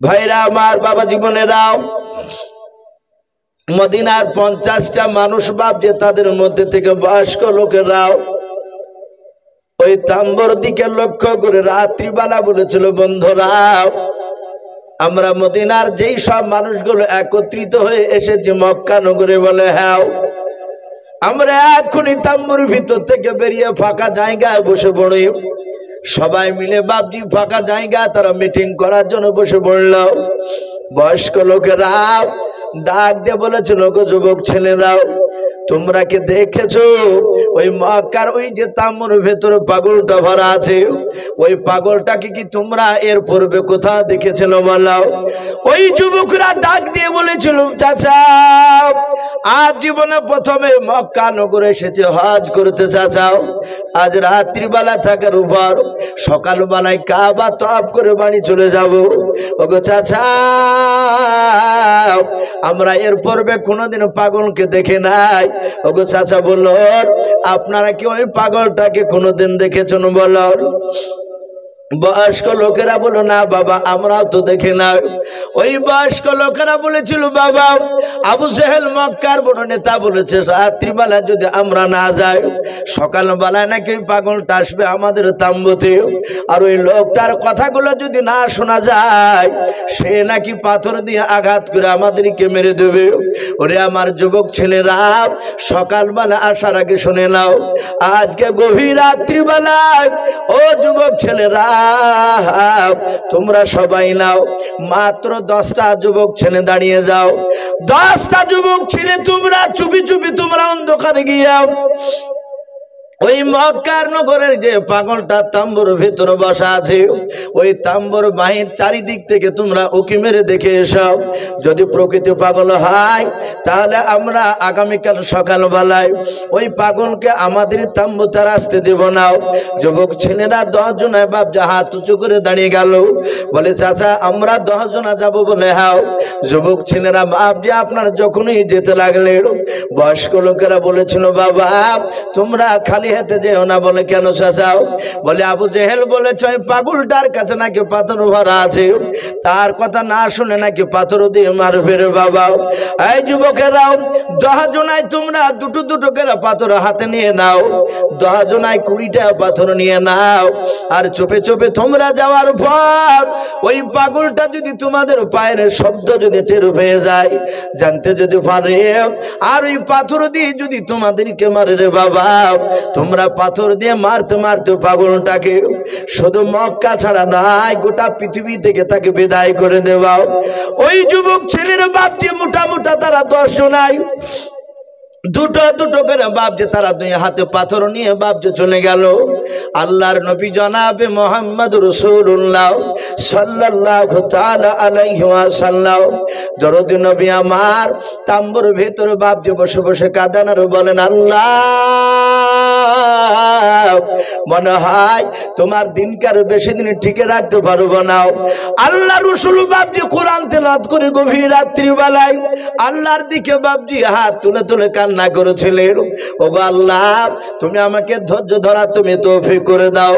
ভাইরা আমার, বাবা জীবনেরাও, মদিনার 50টা মানুষ বাপ যে তাদের মধ্যে থেকে বয়স্ক লোকেরাও ওই তাম্বর দিকে লক্ষ্য করে রাত্রিবেলা বলেছিল, বন্ধুরা আমরা মদিনার যেই সব মানুষগুলো একত্রিত হয়ে এসেছি মক্কা নগরে, বলে হ্যাঁ আমরা এখনই তাম্বুর ভিতর থেকে বেরিয়ে ফাঁকা জায়গায় বসে পড়ি। সবাই মিলে বাপজি ফাঁকা জায়গা তারা মিটিং করার জন্য বসে পড়ল। বয়স্ক লোকেরা ডাক দিয়ে বলেছিল, গো যুবক ছেলেরাও, তোমরা কি দেখেছো ওই মক্কার ওই যে তাম্বুর ভেতরে পাগলটা ভরা আছে, ওই পাগলটাকে কি তোমরা এর পূর্বে কোথাও দেখেছিল বলাও? ওই যুবকরা ডাক দিয়ে বলেছিল, চাচা আজ জীবনে প্রথমে মক্কা নগরে এসেছে হজ করতে চাচাও, আজ রাত্রিবেলা থাকার উপর সকালবেলায় কাবা তওয়াফ করে বাড়ি চলে যাব। ওগো চাচা আমরা এর পূর্বে কোনোদিন পাগলকে দেখে নাই। ওগো চাচা বলল, আপনারা কি ওই পাগলটাকে কোনোদিন দেখেছেন বলো? বয়স্ক লোকেরা বলো, না বাবা আমরাও তো দেখে না। ওই বয়স্ক লোকেরা বলেছিল, বাবা আবু জেহেল মক্কার বড় নেতা বলেছে রাত্রিবেলা যদি আমরা না যাই সকালবেলায় নাকি ওই পাগলটা আসবে আমাদের তাম্বুতে, আর ওই লোকটার কথাগুলো যদি না শোনা যায় সে নাকি পাথর দিয়ে আঘাত করে আমাদেরকে মেরে দেবে। ওরে আমার যুবক ছেলেরা, সকালবেলা আসার আগে শুনে নাও, আজকে গভীর রাত্রিবেলায় ও যুবক ছেলেরা তোমরা সবাই নাও, মাত্র 10টা যুবক ছেলে দাঁড়িয়ে যাও। 10টা যুবক ছেলে তোমরা চুপি চুপি তোমরা অন্ধকারে গিয়ে ওই মক্কার নগরের যে পাগলটা তাম্বুর ভিতরে বসা আছে ওই তাম্বুর বাহির চারিদিক থেকে তোমরা উকি মেরে দেখে এসো। যদি প্রকৃতি পাগল হয় তাহলে আমরা আগামীকাল সকালবেলায় ওই পাগলকে আমাদের তাম্বুতে আসতে দেব না। যুবক ছেলেরা 10 জনায় বাপ যা হাত উঁচু করে দাঁড়িয়ে গেল, বলে চাচা আমরা 10 জনা যাব বলে হাও। যুবক ছেলেরা বাপ যে আপনার যখনই যেতে লাগলেন বয়স্ক লোকেরা বলেছিল, বাবা তোমরা খালি হাতে যেও না। বলে কেন চাচাও? বলে আবু জেহেল বলেছে ওই পাগলটার কাছে নাকি পাথর ভরা আছে, তার কথা না শুনে নাকি পাথর দিয়ে মারবে রে বাবা। এই যুবকেরাও 10 জনায় তোমরা দুটো দুটো করে পাথর হাতে নিয়ে নাও, 10 জনায় 20টা পাথর নিয়ে নাও, আর চুপে চুপে তোমরা যাওয়ার পর ওই পাগলটা যদি তোমাদের পায়ের শব্দ যদি টের পেয়ে যায়, জানতে যদি পারে, আর ওই পাথর দিয়ে যদি তোমাদেরকে মারে রে বাবা, তোমরা পাথর দিয়ে মারতে মারতে পাগলটাকে শুধু মক্কা ছাড়া নাই গোটা পৃথিবী থেকে তাকে বিদায় করে দেওয়া। ওই যুবক ছেলের বাপ যে মোটা মোটা তারা 10 জনায় দুটো দুটো করে বাপ যে তারা 2 হাতে পাথর নিয়ে বাপ যে চলে গেল। আল্লাহর নবী জনাবে মুহাম্মদ রাসূলুল্লাহ সাল্লাল্লাহু তাআলা আলাইহি ওয়াসাল্লাম দরদি নবী আমার তাম্বুর ভেতরে বাপ যে বসে বসে কাঁদেন আর বলেন, আল্লাহ মনে হয় তোমার দিনকার বেশি দিন টিকে রাখতে পারবো না। আল্লাহ রাসূল বাপজি কোরআন তেলাওয়াত করে গভীর রাত্রিবেলায় আল্লাহর দিকে বাপজি হাত তুলে তুলে কান্না করেছিলেন। ওগো আল্লাহ তুমি আমাকে ধৈর্য ধরা তুমি তৌফিক করে দাও,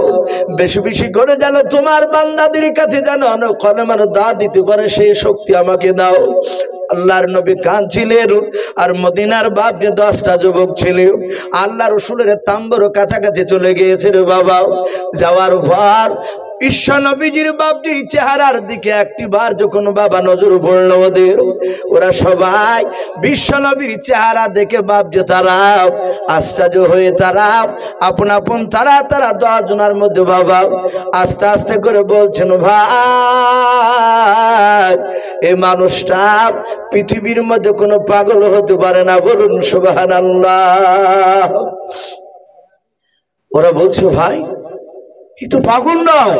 বেশি বেশি করে যেন তোমার বান্দাদের কাছে যেন কলমের দা দিতে পারে সেই শক্তি আমাকে দাও। আল্লাহর নবী কাঁদছিলেন আর মদিনার বাপ যে 10টা যুবক ছিল আল্লাহ রসুলের তাম্বুর কাছাকাছি চলে গিয়েছে রে বাবা। যাওয়ার পর বিশ্ব নবীজির বাপজি চেহারার দিকে একটিবার যখন বাবা নজর পড়ল ওদের, ওরা সবাই বিশ্ব নবীর চেহারা দেখে বাপজি তারা আশ্চর্য হয়ে তারা আপন আপন তারা 10 জনের মধ্যে বাবা আস্তে আস্তে করে বলছেন, ভাই এই মানুষটা পৃথিবীর মধ্যে কোনো পাগল হতে পারে না, বলুন সুবহানাল্লাহ। ওরা বলছে, ভাই এ তো পাগল নয়,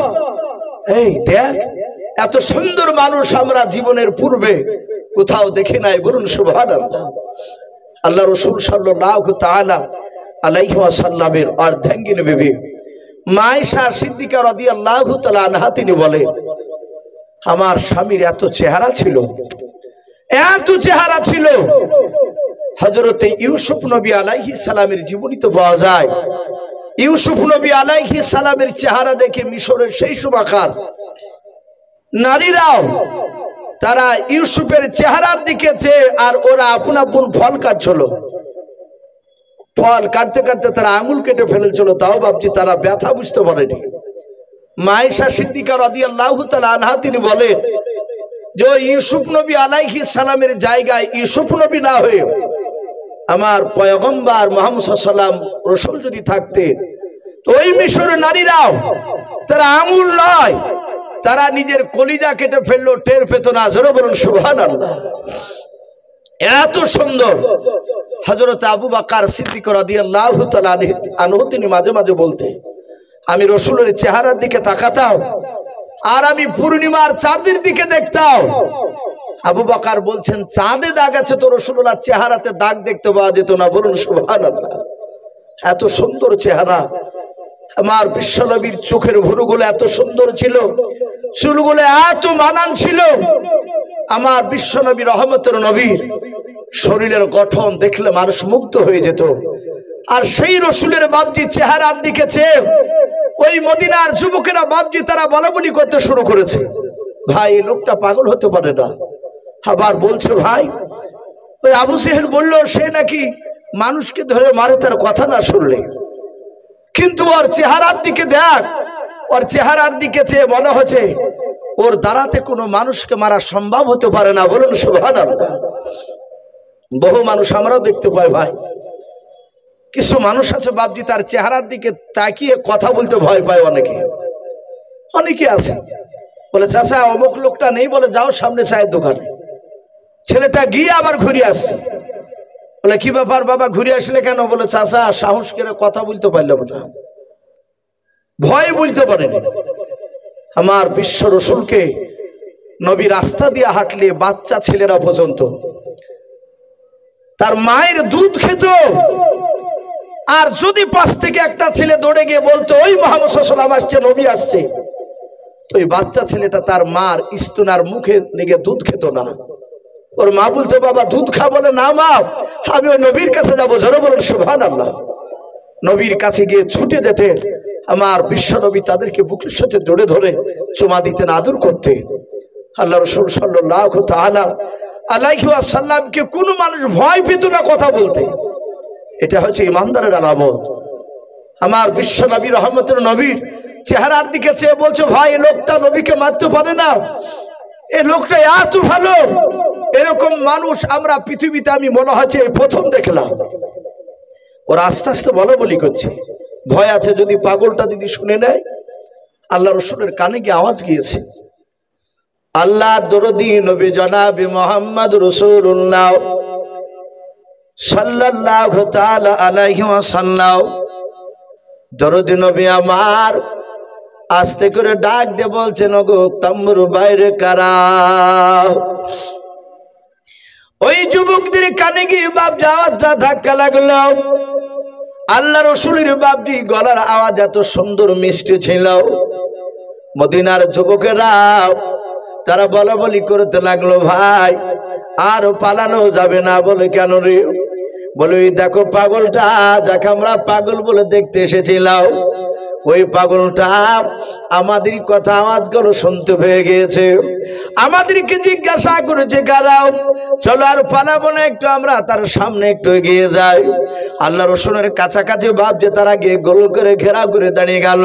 এই দেখ এত সুন্দর মানুষ আমরা জীবনের পূর্বে কোথাও দেখি নাই, বলুন সুবহানাল্লাহ। আল্লাহ রাসূল সাল্লাল্লাহু তাআলা আলাইহি ওয়াসাল্লামের অর্ধাঙ্গিনী বিবি মা আয়েশা সিদ্দিকা রাদিয়াল্লাহু তাআলা আনহা তিনি বলেন, আমার স্বামীর এত চেহারা ছিল, এত চেহারা ছিল, হযরতে ইউসুফ নবী আলাইহিস সালামের জীবনীতে পাওয়া যায়। ইউসুফ নবী আলাইহিস সালামের চেহারা দেখে মিশরের সেই সমাকার নারীরাও তারা ইউসুফের চেহারার দিকে চেয়ে আর ওরা আপন আপন ফল কাটছিল। ফল কাটতে কাটতে তারা আঙুল কেটে ফেলেছিল, তাও ভাবছি তারা ব্যথা বুঝতে পারেনি। মায়েশা সিদ্দিকা রাদিয়াল্লাহু তাআলা আনহা তিনি বলেন যে ইউসুফ নবী আলাইহিস সালামের জায়গায় ইউসুফ নবী না হয়ে আমার পয়গম্বর মুহাম্মদ সাল্লাল্লাহু আলাইহি ওয়াসাল্লাম রাসূল যদি থাকতেন, তো ওই মিশরের নারীরাও তারা আঙুল নয়, তারা নিজের কলিজা কেটে ফেললো, টের পেত না। জোরে বলুন সুবহানাল্লাহ। এত সুন্দর হযরত আবু বকর সিদ্দিক রাদিয়াল্লাহু তাআলা আনহু তিনি মাঝে মাঝে বলতে, আমি রাসূলের চেহারার দিকে তাকাতাম আর আমি পূর্ণিমার চাঁদের দিকে দেখতাম। আবু বকর বলছেন চাঁদে দাগ আছে তো রাসূলুল্লাহর চেহারাতে দাগ দেখতে পাওয়া যেত না। বলুন সুবহানাল্লাহ। এত সুন্দর চেহারা। আমার বিশ্বনবীর চোখের ভুরুগুলো এত সুন্দর ছিল, চুলগুলো এত মানান ছিল। আমার বিশ্বনবী রহমতের নবীর শরীরের গঠন দেখলে মানুষ মুগ্ধ হয়ে যেত। আর সেই রসুলের বাপজি চেহারার দিকে চেয়ে ওই মদিনার যুবকেরা বাপজি তারা বলাবলি করতে শুরু করেছে, ভাই এই লোকটা পাগল হতে পারে না। আবার বলছে ভাই ওই আবু জেহেল বলল সে নাকি মানুষকে ধরে মারে তার কথা না শুনলে, কিন্তু ওর চেহারার দিকে দেখ, ওর চেহারার দিকে চেয়ে মনে হচ্ছে ওর দ্বারাতে কোনো মানুষকে মারা সম্ভব হতে পারে না। বলুন সুবহানাল্লাহ। বহু মানুষ আমরাও দেখতে পাই ভাই, কিছু মানুষ আছে বাপজি তার চেহারার দিকে তাকিয়ে কথা বলতে ভয় পায়। অনেকে আছে বলে চাচা অমুক লোকটা নেই, বলে যাও সামনে চায়ের দোকানে। ছেলেটা গিয়ে আবার ঘুরে আসছে, বলে কি ব্যাপার বাবা ঘুরে আসলে কেন? বলে চাচা সাহস করে কথা বলতে পারলাম না, ভয় বলতে পারেনি। আমার বিশ্ব রসুলকে নবী রাস্তা দিয়ে হাঁটলে বাচ্চা ছেলেরা পর্যন্ত তার মায়ের দুধ খেত, আর যদি পাশ থেকে একটা ছেলে দৌড়ে গিয়ে বলতো ওই মুহাম্মদ সাল্লাল্লাহু আলাইহি ওয়াসাল্লাম আসছে, নবী আসছে, তো ওই বাচ্চা ছেলেটা তার মার স্তনার মুখে লেগে দুধ খেত না। ওর মা বলতো বাবা দুধ খা, বলে না মা আমি ওই নবীর কাছে যাবো। জোরে বলুন সুবহানাল্লাহ। নবীর কাছে গিয়ে ছুটে যেতে আমার বিশ্ব নবী তাদেরকে বুকের সাথে জড়ে ধরে চুমা দিতেন, আদর করতেন। আল্লাহ রাসূল সাল্লাল্লাহু তাআলা আলাইহি ওয়াসাল্লামকে কোনো মানুষ ভয় পেত না কথা বলতে। এটা হচ্ছে ইমানদারের আলামত। আমার বিশ্ব নবী রহমতের নবীর চেহারার দিকে চেয়ে বলছে ভাই এই লোকটা নবীকে মারতে পারে না, এই লোকটা এত ভালো। এরকম মানুষ আমরা পৃথিবীতে আমি মনে হচ্ছে প্রথম দেখলাম। ওরা আস্তে আস্তে বলি করছে, ভয় আছে যদি পাগলটা যদি শুনে নেয়। আল্লাহ রসুলের কানে গিয়ে আওয়াজ গিয়েছে, আল্লাহর দরদি নবী জনাবে মুহাম্মদ রাসূলুল্লাহ সাল্লাল্লাহু তাআলা আলাইহি ওয়াসাল্লাম, দরদি নবী আমার আস্তে করে ডাক দিয়ে বলছেন ওগো তাম্বুর বাইরে কারা। ওই যুবকদের কানে গিয়ে বাপজি আওয়াজটা ধাক্কা লাগলো। আল্লাহ রসুলের বাপজি গলার আওয়াজ এত সুন্দর মিষ্টি ছিল। মদিনার যুবকেরা তারা বলাবলি করতে লাগলো ভাই আর পালানো যাবে না। বলে কেন রে? বলে দেখো পাগলটা যাকে আমরা পাগল বলে দেখতে এসেছিলাম, ওই পাগলটা আমাদের কথা আওয়াজগুলো শুনতে পেয়ে গিয়েছে, আমাদেরকে জিজ্ঞাসা করেছে কারাও, চলো আর পালাবো না, একটু আমরা তার সামনে একটু এগিয়ে যাই। আল্লাহ রসুলের কাছাকাছি ভাবছে তারা গিয়ে গোল করে ঘেরাও করে দাঁড়িয়ে গেল।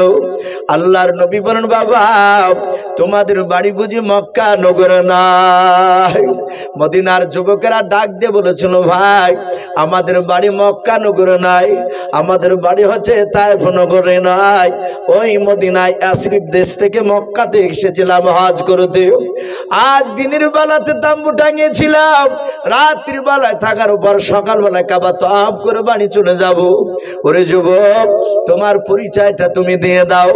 আল্লাহর নবী বলেন বাবা তোমাদের বাড়ি বুঝি মক্কা নগরে নাই? মদিনার যুবকেরা ডাক দিয়ে বলেছিল ভাই আমাদের বাড়ি মক্কা নগরে নাই, আমাদের বাড়ি হচ্ছে তায়েফ নগরে নাই, ওই মদিনায় আশরিফ দেশ থেকে মক্কাতে এসেছিলাম হজ করতে। আজ দিনের বেলাতে তাম্বু টাঙিয়েছিলাম, রাত্রি বেলায় থাকার পর সকালবেলায় কাবা তওয়াফ করে বাড়ি চলে যাব। ওরে যুবক তোমার পরিচয়টা তুমি দিয়ে দাও।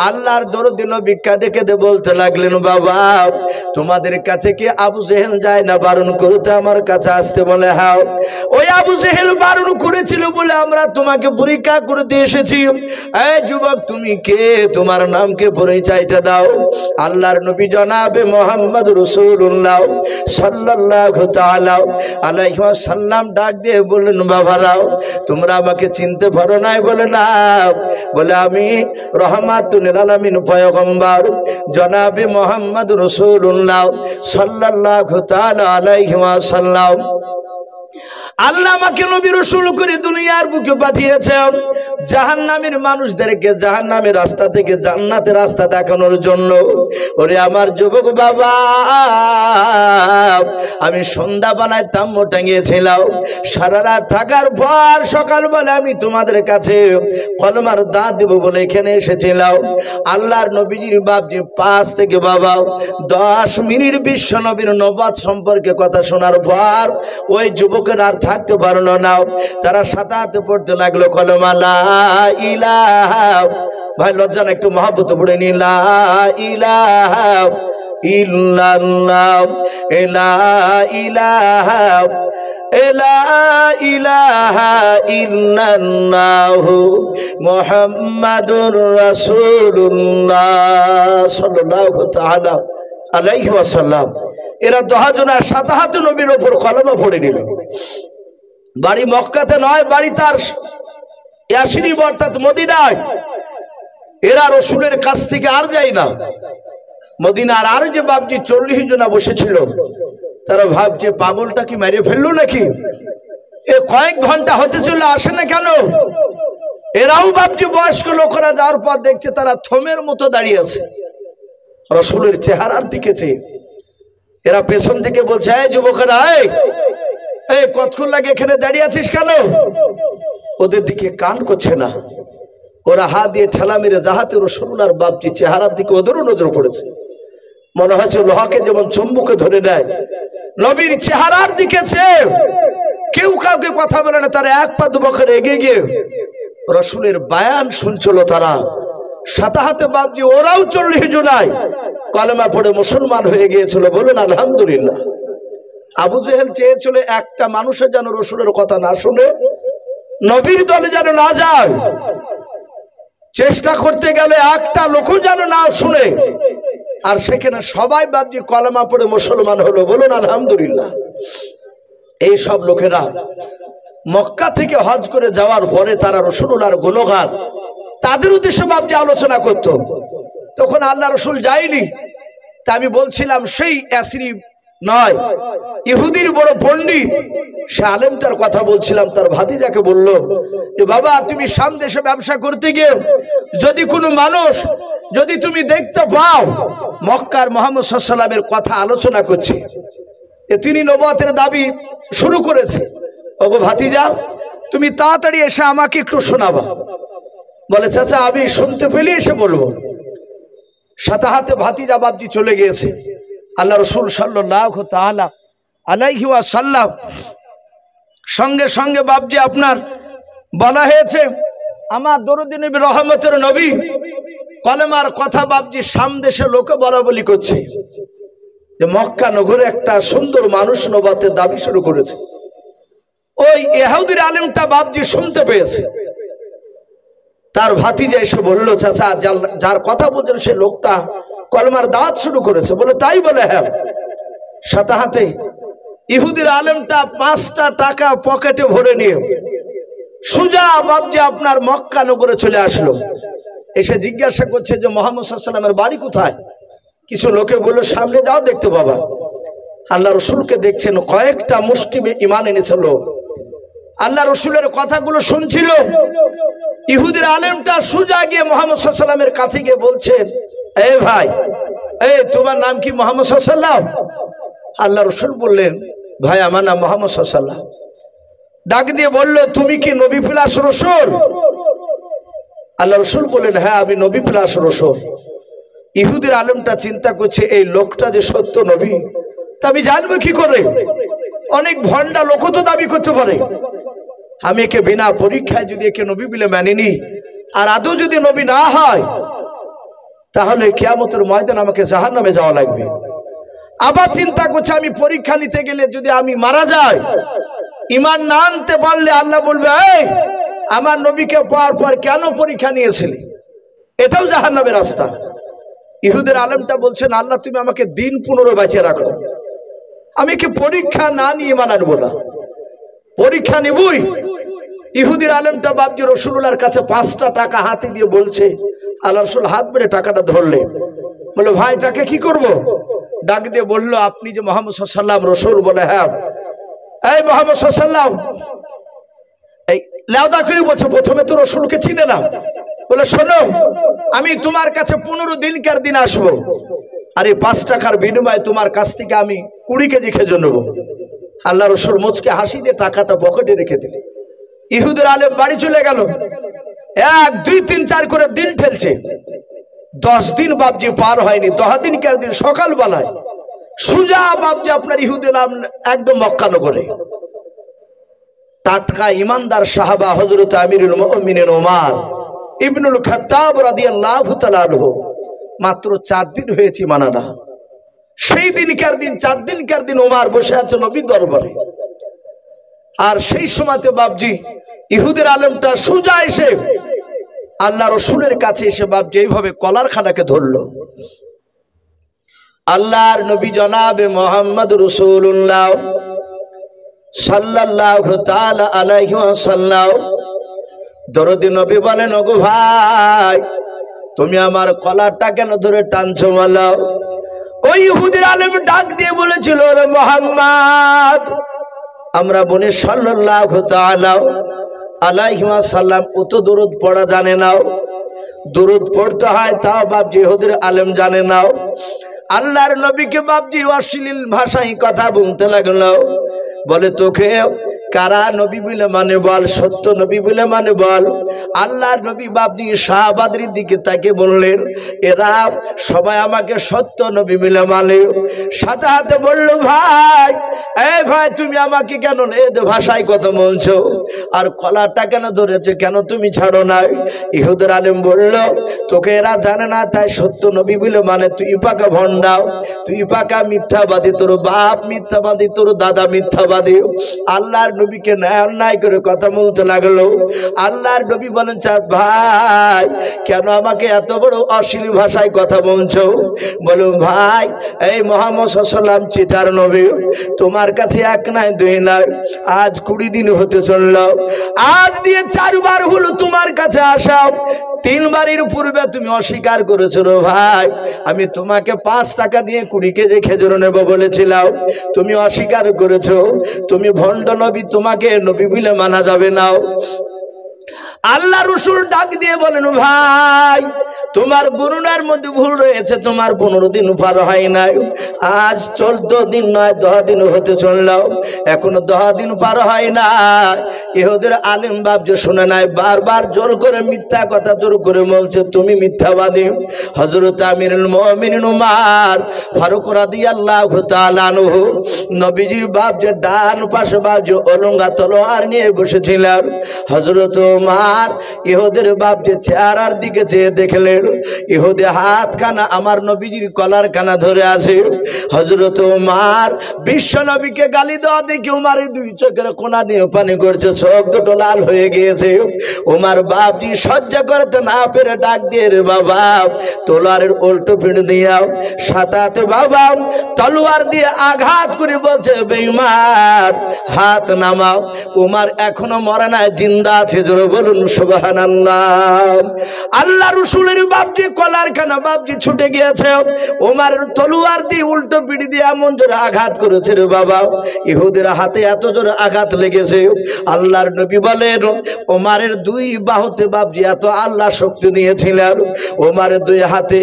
আল্লাহর দরদি নবী কাঁদে কেঁদে বলতে লাগলেন বাবা তোমাদের কাছে কি আবু জেহেল যায় না বারণ করতে আমার কাছে আসতে? বলে হ্যাঁ, ওই আবু জেহেল বারণ করেছিল বলে আমরা তোমাকে পরীক্ষা করতে এসেছি। এই যুবক তুমি কে? তোমার নামকে পরিচয়টা দাও। আল্লাহর নবী জনাবে মুহাম্মদ মুহাম্মাদুর রাসূলুল্লাহ সাল্লাল্লাহু তাআলা আলাইহি ওয়াসাল্লাম ডাক দিয়ে বললেন, বাবারাও তোমরা আমাকে চিনতে পারো নাই? বলে না। বলে আমি রহমাতুল লিল আলামিন পয়গম্বর জনাবে মুহাম্মাদুর রাসূলুল্লাহ সাল্লাল্লাহু তাআলা আলাইহি ওয়াসাল্লাম। আল্লাহ আমাকে নবী রাসূল করে দুনিয়ার বুকে পাঠিয়েছেন জাহান্নামের মানুষদেরকে জাহান্নামের রাস্তা থেকে জান্নাতের রাস্তা দেখানোর জন্য। ওরে আমার যুবক বাবা, আমি সন্ধ্যাবেলায় তাম্বু টাঙিয়েছিলাম, সারা রাত থাকার পর সকালবেলা আমি তোমাদের কাছে কলমার দাঁত দেব বলে এখানে এসেছিলাম। আল্লাহর নবীজির বাপজি 5 থেকে বাবা 10 মিনিট বিশ্ব নবীর নবুয়ত সম্পর্কে কথা শোনার পর ওই যুবকের আর থাকতে পারলো না। তারা সাথে হাতে পড়তে লাগলো কলমা লা ইলাহা, ভাই লজ্জা না, একটু মহব্বত পড়ে নি, লা ইলাহা ইল্লাল্লাহ, লা ইলাহা লা ইলাহা ইল্লাল্লাহু মুহাম্মাদুর রাসূলুল্লাহ সাল্লাল্লাহু তাআলা আলাইহি ওয়াসাল্লাম। এরা 10 জনের সাথে হাতে নবীর উপর কলমা পড়ে নিল। বাড়ি মক্কাতে নয়, বাড়ি তার ইয়াসরিব অর্থাৎ মদিনায়। এরা রসুলের কাছ থেকে আর যায় না। মদিনার আর যে বাপজি 40 জনা বসেছিল, তারা ভাবছে পাগলটা কি মেরে ফেললো নাকি? এ কয়েক ঘন্টা হতে চলে আসে না কেন? এরাও বাপজি বয়স্ক লোকেরা যাওয়ার পর দেখছে তারা থমের মতো দাঁড়িয়ে আছে রসুলের চেহারার দিকে চেয়ে। এরা পেছন থেকে বলছে, এই যুবকেরা, এই কতক্ষণ লাগে এখানে দাঁড়িয়ে আছিস কেন? ওদের দিকে কান করছে না। ওরা হাত দিয়ে ঠেলা মেরে যাহাতে রসুল্লাহর বাপজি চেহারার দিকে ওদেরও নজর পড়েছে। মনে হচ্ছে লোহাকে যেমন চুম্বকে ধরে নেয়, নবীর চেহারার দিকে চেয়ে কেউ কাউকে কথা বলে না। তারা 1 পা 2 পা করে এগিয়ে গিয়ে রসুলের বায়ান শুনছিল। তারা সাথে হাতে বাপজি ওরাও 40 জনায় কলেমা পড়ে মুসলমান হয়ে গিয়েছিল। বলুন আলহামদুলিল্লাহ। আবু জেহেল চেয়েছিল একটা মানুষের যেন রসুলের কথা না শুনে, নবীর দলে যেন না যায়। চেষ্টা করতে গেলে একটা লোকও যেন না শুনে, আর সেখানে সবাই বাপজি কলেমা পড়ে মুসলমান হলো। বলুন আলহামদুলিল্লাহ। এই সব লোকেরা মক্কা থেকে হজ করে যাওয়ার পরে তারা রসুলুল্লাহর গুণগান তাদের উদ্দেশ্যে বাপজি আলোচনা করত। তখন আল্লাহ রসুল যায়নি। তা আমি বলছিলাম সেই ইয়াসরিব নয়, ইহুদির বড় পণ্ডিত সে আলেমটার কথা বলছিলাম। তার ভাতিজাকে বলল যে বাবা, তুমি শাম দেশে ব্যবসা করতে গিয়ে যদি কোনো মানুষ যদি তুমি দেখতে পাও মক্কার মুহাম্মদ সাল্লাল্লাহু আলাইহি ওয়াসাল্লামের কথা আলোচনা করছে, তিনি নবুয়তের দাবি শুরু করেছে, ওগো ভাতিজা তুমি তাড়াতাড়ি এসে আমাকে একটু শোনাবা। বলে চাচা আমি শুনতে পেলে এসে বলবো। সাথে হাতে ভাতিজা বাপজি চলে গিয়েছে। আল্লাহ রসুল সাল্লাল্লাহু তাআলা আলাইহি ওয়াসাল্লাম সঙ্গে সঙ্গে বাপজি আপনার বলা হয়েছে আমার দরুদি নবী রহমতের নবী কলেমার কথা বাপজি শাম দেশে লোকে বলা বলি করছে যে মক্কা নগরে একটা সুন্দর মানুষ নবুয়তের দাবি শুরু করেছে। ওই ইহুদির আলেমটা বাপজি শুনতে পেয়েছে। তার ভাতিজা এসে বলল, চাচা যার কথা বলছেন সে লোকটা কলমার দাওয়াত শুরু করেছে। বলে তাই? বলে হ্যাঁ। সাথে হাতে ইহুদির আলেমটা 5টা টাকা পকেটে ভরে নিয়ে সুজা বাপজি আপনার মক্কা নগরে চলে আসলো। এসে জিজ্ঞাসা করছে যে মুহাম্মদ সাল্লাল্লাহু আলাইহি ওয়াসাল্লামের বাড়ি কোথায়? কিছু লোকে বলল সামনে যাও দেখতে পাবা। আল্লাহ রসুলকে দেখছেন, কয়েকটা মুসলিমে ঈমান এনেছিল, আল্লাহ রসুলের কথাগুলো শুনছিল। ইহুদির আলেমটা সুজা গিয়ে মুহাম্মদ সাল্লাল্লাহু আলাইহি ওয়াসাল্লামের কাছে গিয়ে বলছেন, এই ভাই, এই তোমার নাম কি মুহাম্মদ সাল্লাল্লাহু আলাইহি ওয়াসাল্লাম? আল্লাহ রসুল বললেন, ভাই আমার নাম মুহাম্মদ সাল্লাল্লাহু আলাইহি ওয়াসাল্লাম। ডাক দিয়ে বলল, তুমি কি নবী প্লাস রসুল? আল্লাহ রসুল বললেন, হ্যাঁ আমি নবী প্লাস রসুল। ইহুদির আলেমটা চিন্তা করছে এই লোকটা যে সত্য নবী তা আমি জানবো কি করে? অনেক ভণ্ডা লোক তো দাবি করতে পারে। আমি একে বিনা পরীক্ষায় যদি একে নবী বলে মানিনি, আর আদৌ যদি নবী না হয়, তাহলে কিয়ামতের ময়দানে আমাকে জাহান্নামে যাওয়া লাগবে। আবার চিন্তা করছে আমি পরীক্ষা নিতে গেলে যদি আমি মারা যাই, ঈমান না আনতে পারলে আল্লাহ বলবে, এই আমার নবীকে পাওয়ার পর কেন পরীক্ষা নিয়েছিলি? এটাও জাহান্নামের রাস্তা। ইহুদের আলেমটা বলছেন, আল্লাহ তুমি আমাকে দিন 15 বাঁচিয়ে রাখো, আমি কি পরীক্ষা না নিয়ে ইমান আনবো না? পরীক্ষা নিবই। ইহুদির আলেমটা বাপজি রসুলুল্লাহর কাছে 5টা টাকা হাতে দিয়ে বলছে, আল্লাহ রসুল হাত বেড়ে টাকাটা ধরলে, বলে ভাই টাকা কি করব? ডাক দিয়ে বলল, আপনি যে মুহাম্মদ সাল্লাল্লাহু আলাইহি ওয়াসাল্লাম রসুল? বলে হ্যাঁ। এই মুহাম্মদ সাল্লাল্লাহু আলাইহি ওয়াসাল্লাম, এই লাউদা করে বলছে, প্রথমে তো রসুলকে চিনে নাও। বলে শোনো, আমি তোমার কাছে 15 দিনকার দিন আসবো, আর এই 5 টাকার বিনিময়ে তোমার কাছ থেকে আমি 20 কেজি খেজুর নেবো। আল্লাহ রসুল মুচকে হাসি দিয়ে টাকাটা পকেটে রেখে দিলেন। ইহুদের আলেম বাড়ি চলে গেল। 1 2 3 4 করে দিন ঠেলছে। 10 দিন বাপজি পার হয়নি। 10 দিনকার দিন সকালবেলায় সুজা বাপজি আপনার ইহুদের একদম মক্কা নগরে টাটকা ইমানদার সাহাবা হযরত আমিরুল মুমিনিন ওমর ইবনুল খাত্তাব রাদিয়াল্লাহু তাআলা আনহু, মাত্র 4 দিন হয়েছে মানানা। সেই দিনকার দিন 4 দিনকার দিন ওমর বসে আছে নবী দরবারে। আর সেই সময়তে বাপজি ইহুদের আলেমটা সুজা এসে আল্লাহ রসুলের কাছে এসে বাপজি এইভাবে কলার খানাকে ধরলো। আল্লাহর নবী জনাবে মুহাম্মদ রাসূলুল্লাহ সাল্লাল্লাহু তাআলা আলাইহি ওয়াসাল্লাম দরদি নবী বলেন, ওগো ভাই তুমি আমার কলারটা কেন ধরে টানছো বলো? ওই ইহুদির আলেম ডাক দিয়ে বলেছিল, রে মুহাম্মদ, আমরা বলি সাল্লাল্লাহু তাআলা আলাইহি ওয়াসাল্লাম কত দরুদ পড়া জানে নাও? দরুদ পড়তে হয় তাও বাপজি ইহুদির আলেম জানে নাও। আল্লাহর নবীকে বাপজি অশ্লীল ভাষায় কথা বলতে লাগলো। বলে তোকে কারা নবী বলে মানে বল, সত্য নবী বলে মানে বল। আল্লাহর নবী বাপজি সাহাবাদের দিকে তাকে বললেন, এরা সবাই আমাকে সত্য নবী বলে মানে। সাথে হাতে বলল, ভাই এই ভাই তুমি আমাকে কেন এ ভাষায় কথা বলছো? আর কলারটা কেন ধরেছে, কেন তুমি ছাড়ো নাই? ইহুদের আলেম বলল, তোকে এরা জানে না তাই সত্য নবী বলে মানে। তুই পাকা ভণ্ডাও, তুই পাকা মিথ্যাবাদী, তোর বাপ মিথ্যাবাদী, তোর দাদা মিথ্যাবাদী। আল্লাহর নবীকে অন্যায় করে কথা বলতে লাগলো। আল্লাহর নবী বলেন, চাঁদ ভাই কেন আমাকে এত বড় অশ্লীল ভাষায় কথা বলছো? বলুন ভাই, এই মুহাম্মদ সাল্লাল্লাহু আলাইহি ওয়াসাল্লাম চিটার নবী, তোমার কাছে 1 নয় 2 নয়, আজ 20 দিন হতে চললো। আজ দিয়ে 4 বার হলো তোমার কাছে আসা। 3 বারের পূর্বে তুমি অস্বীকার করেছো। ভাই আমি তোমাকে 5 টাকা দিয়ে 20 কেজি খেজুর নেব বলেছিলাম, তুমি অস্বীকার করেছো। তুমি ভণ্ড নবী, তোমাকে নবী বলে মানা যাবে না। আল্লাহ রসুল ডাক দিয়ে বলেন, ভাই তোমার গণনার মধ্যে ভুল রয়েছে, তোমার 15 দিন পার হয় নাই। আজ 14 দিন নয় 10 দিন হতে চললো, এখনো 10 দিন পার হয় না। ইহুদের আলেম বাপ যে শুনে নাই, বারবার জোর করে মিথ্যা কথা জোর করে বলছে, তুমি মিথ্যাবাদী। হযরত আমিরুল মুমিনিন ওমর ফারুক রাদিয়াল্লাহু তাআলা আনহু নবীজির বাপ যে ডান পাশে বাপ যে অলঙ্গা তলোয়ার নিয়ে বসেছিলেন। হযরত ওমর ইহুদের বাপ যে চেহারার দিকে চেয়ে দেখলেন, ইহুদি হাতখানা আমার নবীজির কলার খানা ধরে আছে। হযরত ওমর বিশ্ব নবীকে গালি দেওয়া দেখে ওমরের 2 চোখের কোনা দিয়ে পানি করছে, চোখ দুটো লাল হয়ে গিয়েছে। ওমর বাপজি সহ্য করতে না পেরে ডাক দিয়ে, রে বাবা তলোয়ারের উল্টো পিঠ দিয়াও, সাথে বাবা তলোয়ার দিয়ে আঘাত করে বলছে, বেঈমান হাত নামাও। ওমর এখনো মরে নাই, জিন্দা আছে। জোরে বলুন সুবহানাল্লাহ। আল্লাহ রসুলের বাপজি কলার খানা বাপজি ছুটে গিয়েছে। ওমরের তলোয়ার দিয়ে উল্টো পিঠ দিয়ে এমন জোরে আঘাত করেছে রে বাবা, ইহুদের হাতে এত জোরে আঘাত লেগেছে। আল্লাহর নবী বলেন, ওমরের 2 বাহুতে বাপজি এত আল্লাহ শক্তি দিয়েছিলেন। ওমরের 2 হাতে